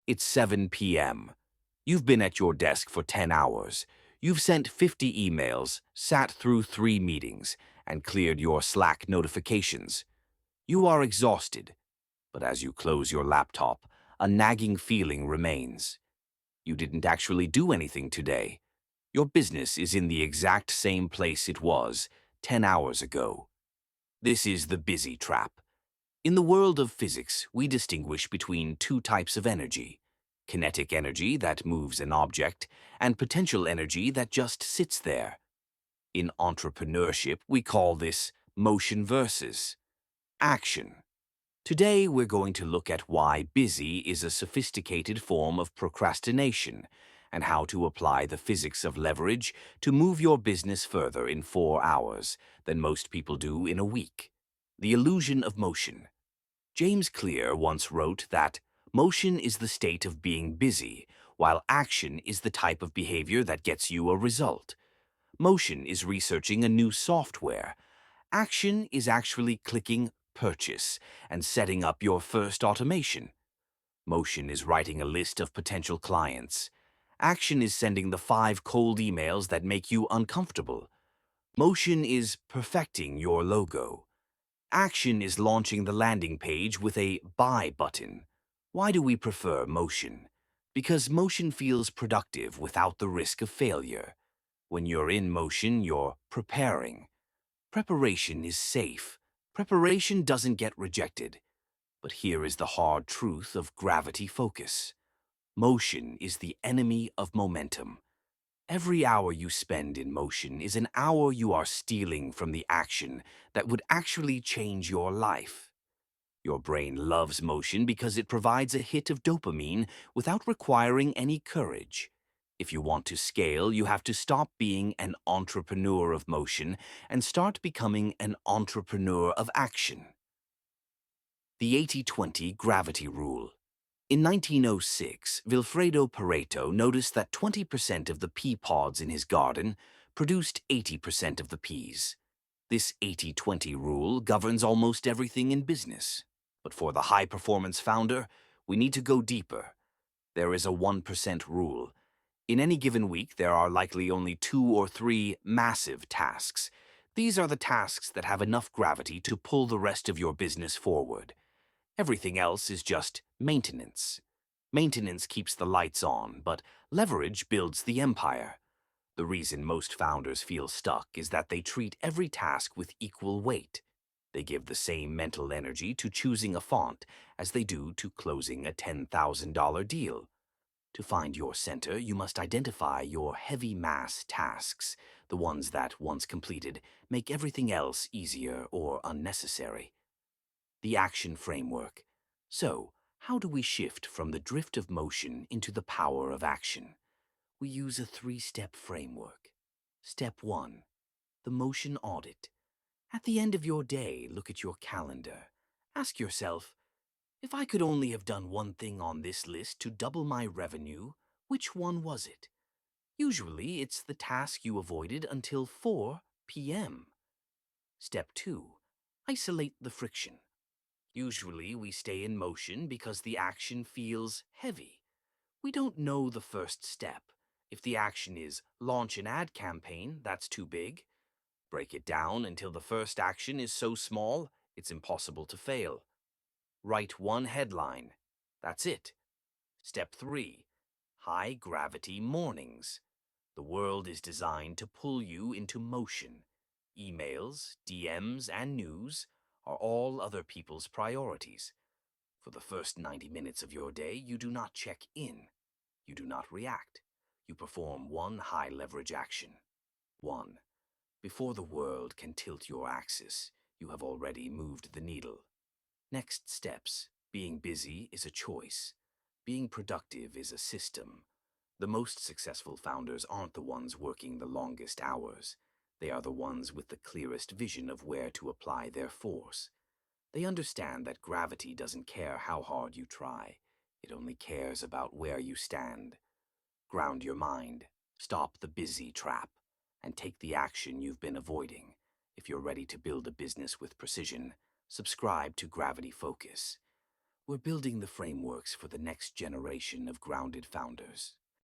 It's 7 p.m. You've been at your desk for 10 hours. You've sent 50 emails, sat through 3 meetings, and cleared your Slack notifications. You are exhausted, but as you close your laptop, a nagging feeling remains. You didn't actually do anything today. Your business is in the exact same place it was 10 hours ago. This is the busy trap. In the world of physics, we distinguish between two types of energy: kinetic energy that moves an object, and potential energy that just sits there. In entrepreneurship, we call this motion versus action. Today, we're going to look at why busy is a sophisticated form of procrastination and how to apply the physics of leverage to move your business further in 4 hours than most people do in a week. The illusion of motion. James Clear once wrote that motion is the state of being busy, while action is the type of behavior that gets you a result. Motion is researching a new software. Action is actually clicking purchase and setting up your first automation. Motion is writing a list of potential clients. Action is sending the 5 cold emails that make you uncomfortable. Motion is perfecting your logo. Action is launching the landing page with a buy button. Why do we prefer motion? Because motion feels productive without the risk of failure. When you're in motion, you're preparing. Preparation is safe. Preparation doesn't get rejected. But here is the hard truth of gravity focus. Motion is the enemy of momentum. Every hour you spend in motion is an hour you are stealing from the action that would actually change your life. Your brain loves motion because it provides a hit of dopamine without requiring any courage. If you want to scale, you have to stop being an entrepreneur of motion and start becoming an entrepreneur of action. The 80-20 gravity rule. In 1906, Vilfredo Pareto noticed that 20% of the pea pods in his garden produced 80% of the peas. This 80-20 rule governs almost everything in business. But for the high-performance founder, we need to go deeper. There is a 1% rule. In any given week, there are likely only 2 or 3 massive tasks. These are the tasks that have enough gravity to pull the rest of your business forward. Everything else is just maintenance. Maintenance keeps the lights on, but leverage builds the empire. The reason most founders feel stuck is that they treat every task with equal weight. They give the same mental energy to choosing a font as they do to closing a $10,000 deal. To find your center, you must identify your heavy mass tasks, the ones that, once completed, make everything else easier or unnecessary. The action framework. So, how do we shift from the drift of motion into the power of action? We use a 3-step framework. Step 1. The motion audit. At the end of your day, look at your calendar. Ask yourself, if I could only have done one thing on this list to double my revenue, which one was it? Usually, it's the task you avoided until 4 p.m. Step 2. Isolate the friction. Usually, we stay in motion because the action feels heavy. We don't know the first step. If the action is launch an ad campaign, that's too big. Break it down until the first action is so small, it's impossible to fail. Write one headline. That's it. Step 3. High gravity mornings. The world is designed to pull you into motion. Emails, DMs, and news are all other people's priorities. For the first 90 minutes of your day, you do not check in. You do not react. You perform one high-leverage action. 1. Before the world can tilt your axis, you have already moved the needle. Next steps. Being busy is a choice. Being productive is a system. The most successful founders aren't the ones working the longest hours. They are the ones with the clearest vision of where to apply their force. They understand that gravity doesn't care how hard you try. It only cares about where you stand. Ground your mind. Stop the busy trap. And take the action you've been avoiding. If you're ready to build a business with precision, subscribe to Gravity Focus. We're building the frameworks for the next generation of grounded founders.